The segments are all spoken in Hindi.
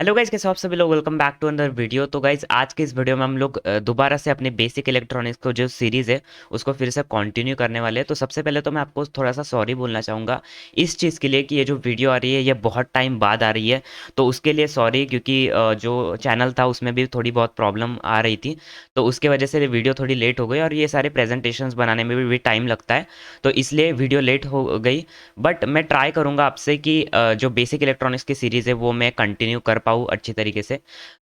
हेलो गाइज, कैसे हो आप सभी लोग। Welcome back to another video. तो गाइज आज के इस वीडियो में हम लोग दोबारा से अपने बेसिक इलेक्ट्रॉनिक्स को जो सीरीज़ है उसको फिर से कंटिन्यू करने वाले हैं। तो सबसे पहले तो मैं आपको थोड़ा सा सॉरी बोलना चाहूँगा इस चीज़ के लिए कि ये जो वीडियो आ रही है ये बहुत टाइम बाद आ रही है। तो उसके लिए सॉरी, क्योंकि जो चैनल था उसमें भी थोड़ी बहुत प्रॉब्लम आ रही थी, तो उसके वजह से वीडियो थोड़ी लेट हो गई और ये सारे प्रेजेंटेशंस बनाने में भी टाइम लगता है, तो इसलिए वीडियो लेट हो गई। बट मैं ट्राई करूँगा आपसे कि जो बेसिक इलेक्ट्रॉनिक्स की सीरीज़ है वो मैं कंटिन्यू कर पाऊँ अच्छी तरीके से।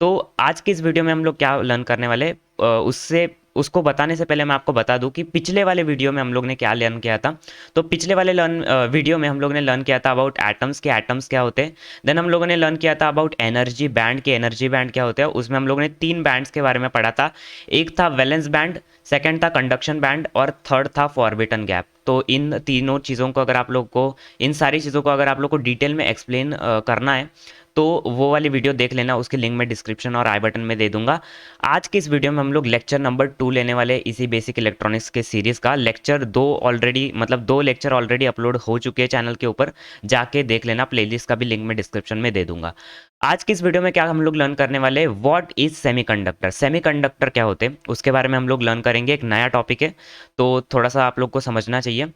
तो आज की इस वीडियो में हम लोग क्या लर्न करने वाले, उससे उसको बताने से पहले मैं आपको बता दूं कि पिछले वाले वीडियो में हम लोग ने क्या लर्न किया था। तो पिछले वाले वीडियो में हम लोग ने लर्न किया था अबाउट एटम्स के एटम्स क्या होते हैं। देन हम लोगों ने लर्न किया था अबाउट एनर्जी बैंड के एनर्जी बैंड क्या होते हैं। उसमें हम लोगों ने तीन बैंड्स के बारे में पढ़ा था। एक था वैलेंस बैंड, सेकंड था कंडक्शन बैंड और थर्ड था फॉरबिटन गैप। तो इन तीनों चीज़ों को अगर आप लोग को इन सारी चीज़ों को अगर आप लोग को डिटेल में एक्सप्लेन करना है तो वो वाली वीडियो देख लेना, उसकी लिंक मैं डिस्क्रिप्शन और आई बटन में दे दूंगा। आज की इस वीडियो में हम लोग लेक्चर नंबर 2 लेने वाले हैं इसी बेसिक इलेक्ट्रॉनिक्स के सीरीज़ का। लेक्चर 2 ऑलरेडी, मतलब 2 लेक्चर ऑलरेडी अपलोड हो चुके हैं चैनल के ऊपर, जाके देख लेना। प्लेलिस्ट का भी लिंक मैं डिस्क्रिप्शन में दे दूंगा। आज की इस वीडियो में क्या हम लोग लर्न करने वाले हैं, व्हाट इज सेमीकंडक्टर। सेमीकंडक्टर क्या होते हैं उसके बारे में हम लोग लर्न करेंगे। एक नया टॉपिक है तो थोड़ा सा आप लोग को समझना चाहिए।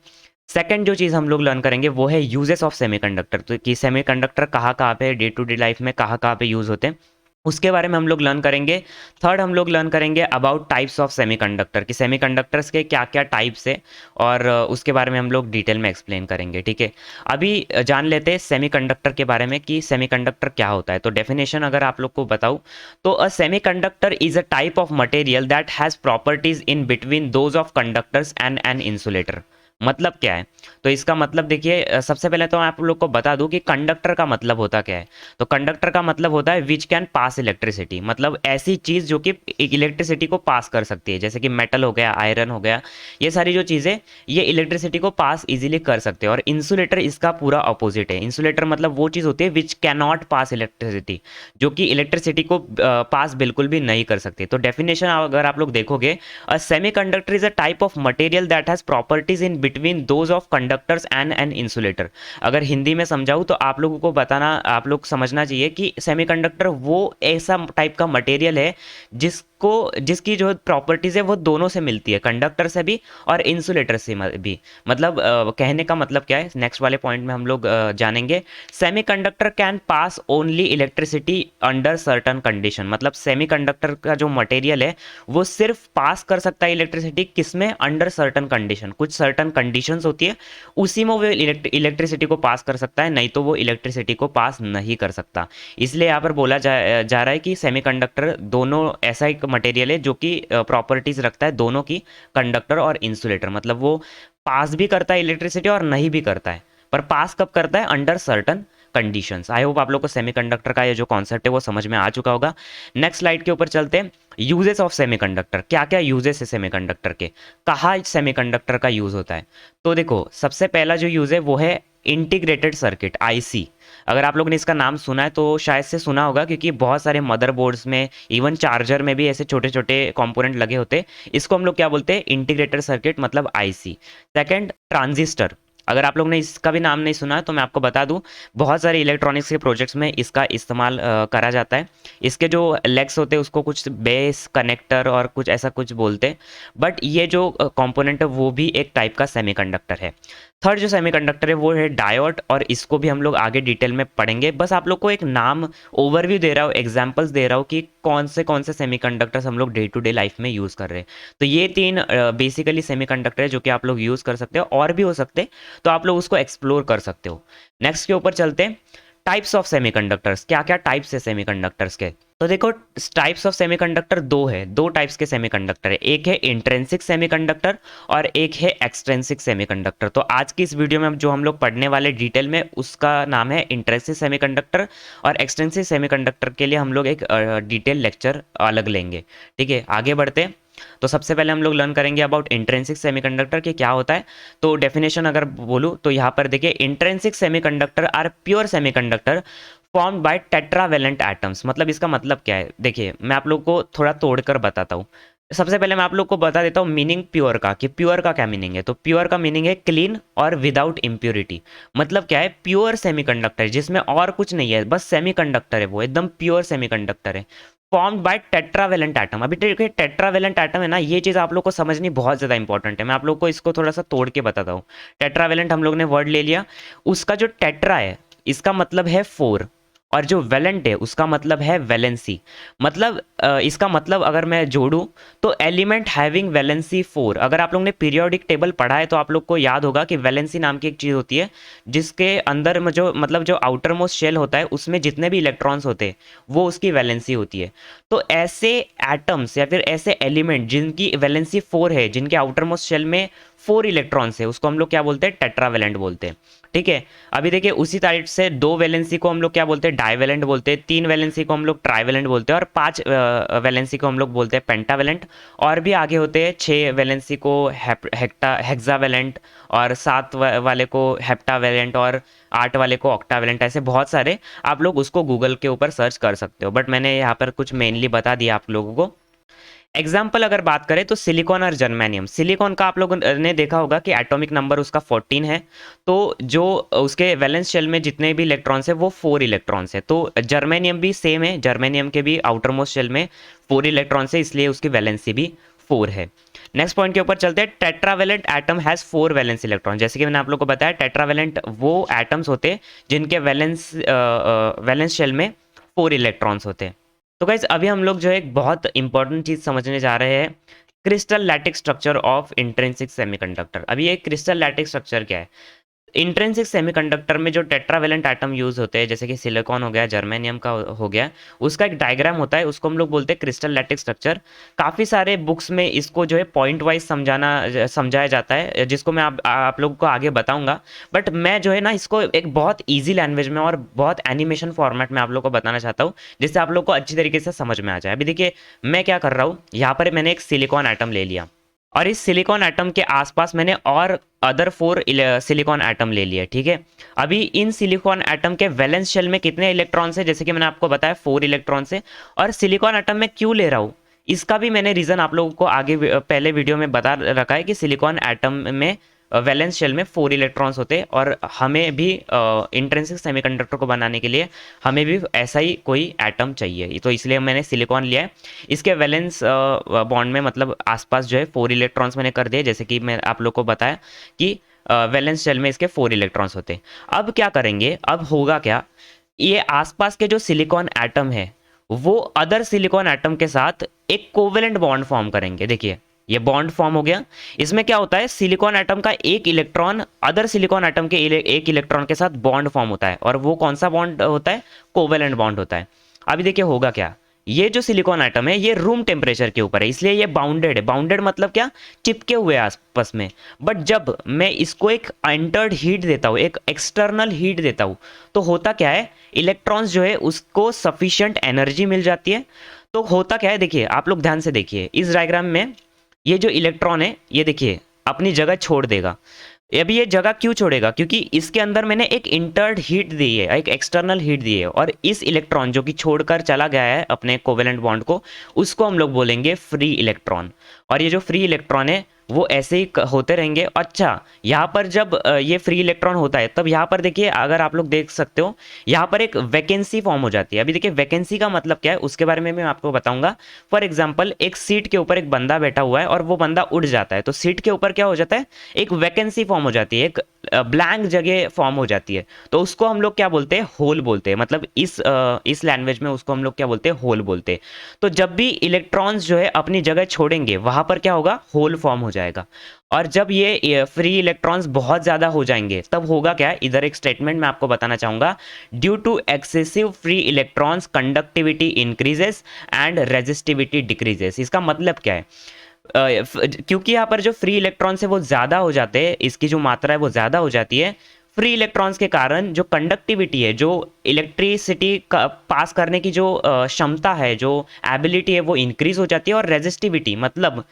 सेकंड जो चीज़ हम लोग लर्न करेंगे वो है यूजेस ऑफ सेमीकंडक्टर, तो कि सेमीकंडक्टर कहाँ कहाँ पे डे टू डे लाइफ में कहाँ कहाँ पे यूज़ होते हैं, उसके बारे में हम लोग लर्न करेंगे। थर्ड हम लोग लर्न करेंगे अबाउट टाइप्स ऑफ सेमीकंडक्टर, कि सेमीकंडक्टर्स के क्या क्या टाइप्स है, और उसके बारे में हम लोग डिटेल में एक्सप्लेन करेंगे। ठीक है, अभी जान लेते हैं सेमीकंडक्टर के बारे में कि सेमीकंडक्टर क्या होता है। तो डेफिनेशन अगर आप लोग को बताऊं तो अ semiconductor is a type of material that has properties in between those of conductors and an insulator. मतलब क्या है, तो इसका मतलब देखिए, सबसे पहले तो मैं आप लोग को बता दूं कि कंडक्टर का मतलब होता क्या है। तो कंडक्टर का मतलब होता है विच कैन पास इलेक्ट्रिसिटी, मतलब ऐसी चीज़ जो कि इलेक्ट्रिसिटी को पास कर सकती है, जैसे कि मेटल हो गया, आयरन हो गया, ये सारी जो चीज़ें ये इलेक्ट्रिसिटी को पास इजीली कर सकते हैं। और इंसुलेटर इसका पूरा अपोजिट है। इंसुलेटर मतलब वो चीज़ होती है which can not pass electricity, जो कि इलेक्ट्रिसिटी को पास बिल्कुल भी नहीं कर सकती। तो डेफिनेशन अगर आप लोग देखोगे, अ semiconductor is a type of material that has properties in between those of conductors and an insulator. अगर हिंदी में समझाऊँ तो आप लोगों को बताना, आप लोग समझना चाहिए कि सेमीकंडक्टर वो ऐसा टाइप का मटेरियल है जिसकी जो प्रॉपर्टीज है वो दोनों से मिलती है, कंडक्टर से भी और इंसुलेटर से भी। मतलब कहने का मतलब क्या है, नेक्स्ट वाले पॉइंट में हम लोग जानेंगे। Semiconductor can pass only electricity under certain condition, मतलब सेमीकंडक्टर का जो मटेरियल है वो सिर्फ पास कर सकता है इलेक्ट्रिसिटी, किसमें, अंडर सर्टन कंडीशन। कुछ सर्टन कंडीशंस होती है उसी में वो इलेक्ट्रिसिटी को पास कर सकता है, नहीं तो वो इलेक्ट्रिसिटी को पास नहीं कर सकता। इसलिए यहाँ पर बोला जा रहा है कि सेमीकंडक्टर दोनों ऐसा एक मटेरियल है जो कि प्रॉपर्टीज रखता है दोनों की, कंडक्टर और इंसुलेटर। मतलब वो पास भी करता है इलेक्ट्रिसिटी और नहीं भी करता है, पर पास कब करता है, under certain conditions. I hope आप लोग को सेमीकंडक्टर का ये जो कॉन्सेप्ट है वो समझ में आ चुका होगा। नेक्स्ट स्लाइड के ऊपर चलते हैं। यूजेस ऑफ सेमीकंडक्टर, क्या क्या यूजेस है सेमीकंडक्टर के, कहाँ सेमीकंडक्टर का यूज होता है। तो देखो, सबसे पहला जो यूज है वो है इंटीग्रेटेड सर्किट, आईसी। अगर आप लोग ने इसका नाम सुना है तो शायद से सुना होगा, क्योंकि बहुत सारे मदरबोर्ड्स में, इवन चार्जर में भी ऐसे छोटे छोटे कंपोनेंट लगे होते हैं। इसको हम लोग क्या बोलते हैं, इंटीग्रेटेड सर्किट, मतलब आईसी। Second, transistor. अगर आप लोग ने इसका भी नाम नहीं सुना है तो मैं आपको बता दूं, बहुत सारे इलेक्ट्रॉनिक्स के प्रोजेक्ट्स में इसका इस्तेमाल करा जाता है। इसके जो लेग्स होते हैं उसको कुछ बेस कनेक्टर और कुछ ऐसा कुछ बोलते हैं, बट ये जो कंपोनेंट है वो भी एक टाइप का सेमीकंडक्टर है। थर्ड जो सेमीकंडक्टर है वो है डायोड, और इसको भी हम लोग आगे डिटेल में पढ़ेंगे। बस आप लोग को एक नाम, ओवरव्यू दे रहा हूँ, एग्जांपल्स दे रहा हूँ कि कौन से सेमीकंडक्टर्स हम लोग डे टू डे लाइफ में यूज़ कर रहे हैं। तो ये तीन बेसिकली सेमीकंडक्टर है जो कि आप लोग यूज़ कर सकते हो, और भी हो सकते हैं, तो आप लोग उसको एक्सप्लोर कर सकते हो। नेक्स्ट के ऊपर चलते हैं, टाइप्स ऑफ सेमीकंडक्टर्स, क्या क्या टाइप्स है सेमीकंडक्टर्स के। तो देखो, टाइप्स ऑफ सेमीकंडक्टर दो है, दो टाइप्स के सेमीकंडक्टर है, एक है इंट्रिंसिक सेमीकंडक्टर और एक है एक्सट्रिंसिक सेमीकंडक्टर। तो आज की इस वीडियो में जो हम लोग पढ़ने वाले डिटेल में, उसका नाम है इंट्रिंसिक सेमीकंडक्टर, और एक्सट्रिंसिक सेमीकंडक्टर के लिए हम लोग एक डिटेल लेक्चर अलग लेंगे। ठीक है, आगे बढ़ते हैं। तो सबसे पहले हम लोग लर्न करेंगे अबाउट इंट्रिंसिक सेमीकंडक्टर कि क्या होता है। तो डेफिनेशन अगर बोलूँ तो यहाँ पर देखिए, intrinsic semiconductor are pure semiconductor formed by tetravalent atoms. मतलब इसका मतलब क्या है, देखिए मैं आप लोग को थोड़ा तोड़कर बताता हूँ। सबसे पहले मैं आप लोग को बता देता हूँ मीनिंग प्योर का, कि प्योर का क्या मीनिंग है। तो प्योर का मीनिंग है क्लीन और विदाउट इम्प्योरिटी। मतलब क्या है, प्योर सेमीकंडक्टर जिसमें और कुछ नहीं है, बस सेमीकंडक्टर है, वो एकदम प्योर सेमीकंडक्टर है। Formed by tetravalent atom. अभी देखिए टेट्रावेलेंट एटम है ना, ये चीज़ आप लोग को समझनी बहुत ज़्यादा इंपॉर्टेंट है। मैं आप लोग को इसको थोड़ा सा तोड़ के बताता हूँ। टेट्रावेलेंट हम लोग ने वर्ड ले लिया, उसका जो टेट्रा है इसका मतलब है 4, और जो वैलेंट है उसका मतलब है वैलेंसी। मतलब इसका मतलब अगर मैं जोड़ूं तो एलिमेंट हैविंग वैलेंसी 4। अगर आप लोग ने पीरियोडिक टेबल पढ़ा है तो आप लोग को याद होगा कि वैलेंसी नाम की एक चीज़ होती है, जिसके अंदर में जो मतलब जो आउटर मोस्ट शेल होता है उसमें जितने भी इलेक्ट्रॉन्स होते हैं वो उसकी वैलेंसी होती है। तो ऐसे एटम्स या फिर ऐसे एलिमेंट जिनकी वैलेंसी 4 है, जिनके आउटर मोस्ट शेल में 4 इलेक्ट्रॉन्स है, उसको हम लोग क्या बोलते हैं, टेट्रावेलेंट बोलते हैं। ठीक है। अभी देखिए उसी टाइप से 2 वैलेंसी को हम लोग क्या बोलते हैं, डाइवेलेंट बोलते हैं। 3 वैलेंसी को हम लोग ट्राइवेलेंट बोलते हैं, और 5 वैलेंसी को हम लोग बोलते हैं पेंटावेलेंट। और भी आगे होते हैं 6 वैलेंसी को हेक्सावेलेंट, और 7 वाले को हेप्टावेलेंट, और 8 वाले को ऑक्टावेलेंट। ऐसे बहुत सारे आप लोग उसको गूगल के ऊपर सर्च कर सकते हो, बट मैंने यहाँ पर कुछ मेनली बता दिया आप लोगों को। एग्जाम्पल अगर बात करें तो सिलिकॉन और जर्मेनियम। सिलिकॉन का आप लोगों ने देखा होगा कि एटॉमिक नंबर उसका 14 है, तो जो उसके वैलेंस शेल में जितने भी इलेक्ट्रॉन्स है वो 4 इलेक्ट्रॉन्स है। तो जर्मेनियम भी सेम है, जर्मेनियम के भी आउटर मोस्ट शेल में 4 इलेक्ट्रॉन्स है, इसलिए उसकी वैलेंसी भी 4 है। नेक्स्ट पॉइंट के ऊपर चलते हैं। Tetravalent atom has 4 valence electron. जैसे कि मैंने आप लोग को बताया, टेट्रावेलेंट वो एटम्स होते हैं जिनके वैलेंस शेल में 4 इलेक्ट्रॉन्स होते हैं। तो गाइज अभी हम लोग जो है एक बहुत इंपॉर्टेंट चीज़ समझने जा रहे हैं, crystal lattice structure of intrinsic semiconductor. अभी ये क्रिस्टल लैटिस स्ट्रक्चर क्या है? इंट्रिंसिक सेमीकंडक्टर में जो टेट्रावेलेंट एटम यूज होते हैं, जैसे कि सिलिकॉन हो गया, जर्मेनियम का हो गया, उसका एक डायग्राम होता है, उसको हम लोग बोलते हैं क्रिस्टल लैटिस स्ट्रक्चर। काफ़ी सारे बुक्स में इसको जो है पॉइंट वाइज समझाया जाता है, जिसको मैं आप लोग को आगे बताऊंगा। बट मैं जो है ना इसको एक बहुत ईजी लैंग्वेज में और बहुत एनिमेशन फॉर्मेट में आप लोग को बताना चाहता हूँ, जिससे आप लोग को अच्छी तरीके से समझ में आ जाए। अभी देखिए मैं क्या कर रहा हूँ, यहाँ पर मैंने एक सिलिकॉन एटम ले लिया, और इस सिलिकॉन एटम के आसपास मैंने और अदर 4 सिलिकॉन एटम ले लिए। ठीक है। अभी इन सिलिकॉन एटम के वैलेंस शेल में कितने इलेक्ट्रॉन्स है, जैसे कि मैंने आपको बताया 4 इलेक्ट्रॉन्स है। और सिलिकॉन एटम में क्यों ले रहा हूँ, इसका भी मैंने रीज़न आप लोगों को आगे पहले वीडियो में बता रखा है कि सिलिकॉन एटम में वैलेंस शेल में 4 इलेक्ट्रॉन्स होते हैं, और हमें भी इंट्रिंसिक सेमीकंडक्टर को बनाने के लिए हमें भी ऐसा ही कोई एटम चाहिए, तो इसलिए मैंने सिलिकॉन लिया है। इसके वैलेंस बॉन्ड में मतलब आसपास जो है 4 इलेक्ट्रॉन्स मैंने कर दिए, जैसे कि मैं आप लोग को बताया कि वैलेंस शेल में इसके 4 इलेक्ट्रॉन्स होते हैं। अब क्या करेंगे, अब होगा क्या, ये आसपास के जो सिलिकॉन एटम है वो अदर सिलिकॉन एटम के साथ एक कोवेलेंट बॉन्ड फॉर्म करेंगे। देखिए ये बॉन्ड फॉर्म हो गया। इसमें क्या होता है, सिलिकॉन एटम का एक इलेक्ट्रॉन अदर सिलिकॉन एटम के एक इलेक्ट्रॉन के साथ बॉन्ड फॉर्म होता है, और वो कौन सा बॉन्ड होता है, कोवेलेंट बॉन्ड होता है। अभी देखिए होगा क्या, ये जो सिलिकॉन एटम है ये रूम टेम्परेचर के ऊपर है, इसलिए ये बाउंडेड है। बाउंडेड मतलब क्या, चिपके हुए आपस में। बट जब मैं इसको एक एंटर्ड हीट देता हूँ, एक एक्सटर्नल हीट देता हूँ, तो होता क्या है, इलेक्ट्रॉन्स जो है उसको सफिशिएंट एनर्जी मिल जाती है। तो होता क्या है, देखिए आप लोग ध्यान से देखिए इस डायग्राम में, ये जो इलेक्ट्रॉन है ये देखिए अपनी जगह छोड़ देगा। अभी ये जगह क्यों छोड़ेगा, क्योंकि इसके अंदर मैंने एक इंटर्ड हीट दी है, एक एक्सटर्नल हीट दी है, और इस इलेक्ट्रॉन जो कि छोड़कर चला गया है अपने कोवेलेंट बॉन्ड को, उसको हम लोग बोलेंगे फ्री इलेक्ट्रॉन। और ये जो फ्री इलेक्ट्रॉन है वो ऐसे ही होते रहेंगे। अच्छा, यहाँ पर जब ये फ्री इलेक्ट्रॉन होता है तब यहाँ पर देखिए, अगर आप लोग देख सकते हो यहाँ पर एक वैकेंसी फॉर्म हो जाती है। अभी देखिए वैकेंसी का मतलब क्या है उसके बारे में मैं आपको बताऊंगा। फॉर एग्जाम्पल एक सीट के ऊपर एक बंदा बैठा हुआ है और वो बंदा उड़ जाता है, तो सीट के ऊपर क्या हो जाता है, एक वैकेंसी फॉर्म हो जाती है, एक ब्लैंक जगह फॉर्म हो जाती है। तो उसको हम लोग क्या बोलते हैं, होल बोलते हैं। मतलब इस लैंग्वेज में उसको हम लोग क्या बोलते हैं, होल बोलते हैं। तो जब भी इलेक्ट्रॉन्स जो है अपनी जगह छोड़ेंगे वहां पर क्या होगा, होल फॉर्म हो जाएगा। और जब ये फ्री इलेक्ट्रॉन्स बहुत ज़्यादा हो जाएंगे तब होगा क्या, इधर एक स्टेटमेंट मैं आपको बताना चाहूँगा, due to excessive free electrons conductivity increases and resistivity decreases. इसका मतलब क्या है, क्योंकि यहाँ पर जो फ्री इलेक्ट्रॉन्स है वो ज़्यादा हो जाते हैं, इसकी जो मात्रा है वो ज़्यादा हो जाती है, फ्री इलेक्ट्रॉन्स के कारण जो कंडक्टिविटी है, जो इलेक्ट्रिसिटी का पास करने की जो क्षमता है, जो एबिलिटी है, वो इंक्रीज हो जाती है। और रेजिस्टिविटी मतलब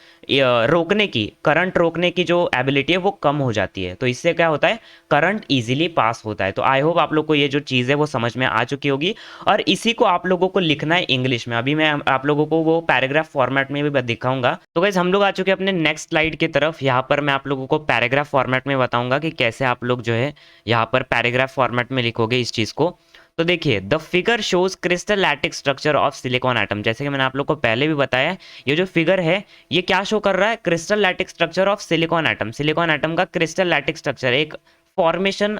रोकने की, करंट रोकने की जो एबिलिटी है वो कम हो जाती है। तो इससे क्या होता है, करंट इजीली पास होता है। तो आई होप आप लोग को ये जो चीज़ है वो समझ में आ चुकी होगी। और इसी को आप लोगों को लिखना है इंग्लिश में। अभी मैं आप लोगों को वो पैराग्राफ फॉर्मेट में भी दिखाऊंगा। तो गाइस हम लोग आ चुके हैं अपने नेक्स्ट स्लाइड की तरफ। यहाँ पर मैं आप लोगों को पैराग्राफ फॉर्मेट में बताऊंगा कि कैसे आप लोग जो है यहाँ पर पैराग्राफ फॉर्मेट में लिखोगे इस चीज़ को। तो देखिए, the figure shows crystal lattice structure of silicon atom. जैसे कि मैंने आप लोग को पहले भी बताया, ये जो फिगर है ये क्या शो कर रहा है, crystal lattice structure of silicon atom. Silicon atom का क्रिस्टल लैटिक स्ट्रक्चर, एक फॉर्मेशन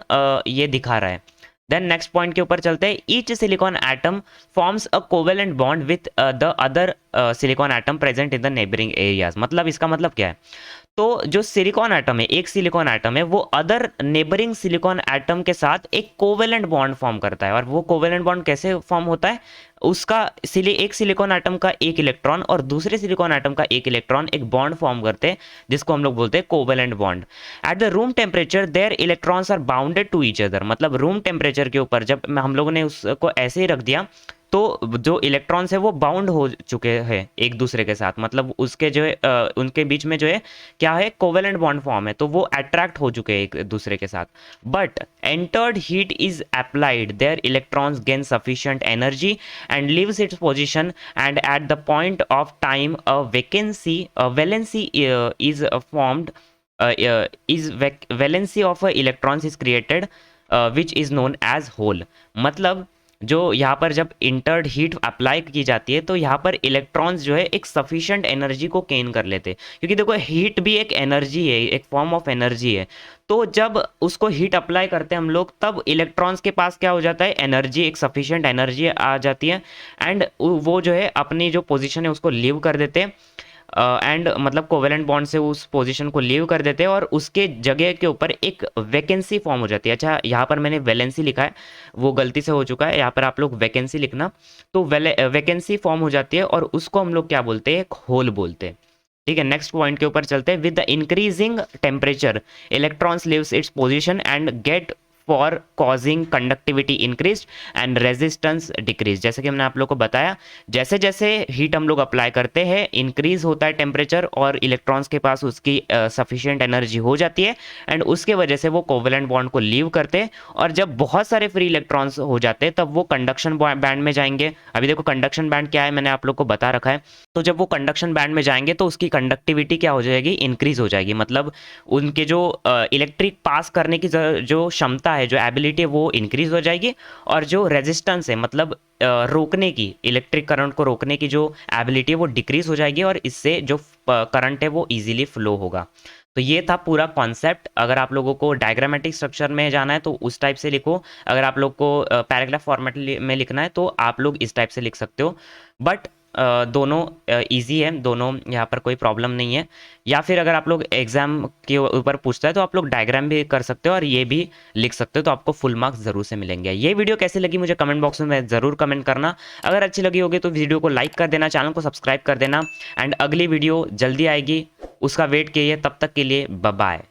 ये दिखा रहा है। देन नेक्स्ट पॉइंट के ऊपर चलते हैं। Each silicon atom forms a covalent bond with the other silicon atom present in the neighbouring areas. मतलब इसका मतलब क्या है, तो जो सिलिकॉन एटम है, एक सिलिकॉन एटम है, वो अदर नेबरिंग सिलिकॉन एटम के साथ एक कोवेलेंट बॉन्ड फॉर्म करता है। और वो कोवेलेंट बॉन्ड कैसे फॉर्म होता है, उसका एक सिलिकॉन एटम का एक इलेक्ट्रॉन और दूसरे सिलिकॉन एटम का एक इलेक्ट्रॉन एक बॉन्ड फॉर्म करते हैं, जिसको हम लोग बोलते हैं covalent bond. At the room temperature their electrons are bounded to each other. मतलब रूम टेम्परेचर के ऊपर जब हम लोगों ने उसको ऐसे ही रख दिया तो जो इलेक्ट्रॉन्स है वो बाउंड हो चुके हैं एक दूसरे के साथ। मतलब उसके जो है उनके बीच में जो है क्या है, कोवेलेंट बॉन्ड फॉर्म है, तो वो अट्रैक्ट हो चुके हैं एक दूसरे के साथ। But entered heat is applied, their electrons gain sufficient energy and leaves its position, and at the point of time a valency is formed, valency of electrons is created which is known as hole. मतलब जो यहाँ पर जब इंटर्ड हीट अप्लाई की जाती है तो यहाँ पर इलेक्ट्रॉन्स जो है एक सफिशिएंट एनर्जी को गेन कर लेते हैं। क्योंकि देखो, हीट भी एक एनर्जी है, एक फॉर्म ऑफ एनर्जी है। तो जब उसको हीट अप्लाई करते हैं हम लोग, तब इलेक्ट्रॉन्स के पास क्या हो जाता है, एनर्जी, एक सफिशिएंट एनर्जी आ जाती है। एंड वो जो है अपनी जो पोजीशन है उसको लीव कर देते हैं। एंड मतलब कोवेलेंट बॉन्ड से उस पोजीशन को लीव कर देते हैं और उसके जगह के ऊपर एक वैकेंसी फॉर्म हो जाती है। अच्छा, यहाँ पर मैंने वैलेंसी लिखा है, वो गलती से हो चुका है, यहाँ पर आप लोग वैकेंसी लिखना। तो वैकेंसी फॉर्म हो जाती है और उसको हम लोग क्या बोलते हैं, एक होल बोलते हैं। ठीक है, नेक्स्ट पॉइंट के ऊपर चलते हैं। With the increasing temperature electrons leaves its position and get for causing conductivity increase and resistance decrease. जैसे कि हमने आप लोग को बताया, जैसे जैसे हीट हम लोग अप्लाई करते हैं, इंक्रीज होता है टेम्परेचर और इलेक्ट्रॉन्स के पास उसकी सफिशिएंट एनर्जी हो जाती है एंड उसके वजह से वो कोवेलेंट बॉन्ड को लीव करते हैं। और जब बहुत सारे फ्री इलेक्ट्रॉन्स हो जाते हैं तब वो कंडक्शन बैंड में जाएंगे। अभी देखो कंडक्शन बैंड क्या है, मैंने आप लोग को बता रखा है। तो जब वो कंडक्शन बैंड में जाएंगे तो उसकी कंडक्टिविटी क्या हो जाएगी, इंक्रीज हो जाएगी। मतलब उनके जो इलेक्ट्रिक पास करने की जो क्षमता है, जो एबिलिटी है, वो इंक्रीज हो जाएगी। और जो रेजिस्टेंस है, मतलब रोकने की, इलेक्ट्रिक करंट को रोकने की जो एबिलिटी है वो डिक्रीज हो जाएगी और इससे जो करंट है वो इजीली फ्लो होगा। तो ये था पूरा कॉन्सेप्ट। अगर आप लोगों को डायग्रामेटिक स्ट्रक्चर में जाना है तो उस टाइप से लिखो, अगर आप लोग को पैराग्राफ फॉर्मेट में लिखना है तो आप लोग इस टाइप से लिख सकते हो। बट दोनों इजी है, दोनों, यहाँ पर कोई प्रॉब्लम नहीं है। या फिर अगर आप लोग एग्जाम के ऊपर पूछता है तो आप लोग डायग्राम भी कर सकते हो और ये भी लिख सकते हो, तो आपको फुल मार्क्स जरूर से मिलेंगे। ये वीडियो कैसी लगी मुझे कमेंट बॉक्स में ज़रूर कमेंट करना। अगर अच्छी लगी होगी तो वीडियो को लाइक कर देना, चैनल को सब्सक्राइब कर देना। एंड अगली वीडियो जल्दी आएगी, उसका वेट कीजिए। तब तक के लिए बाय बाय।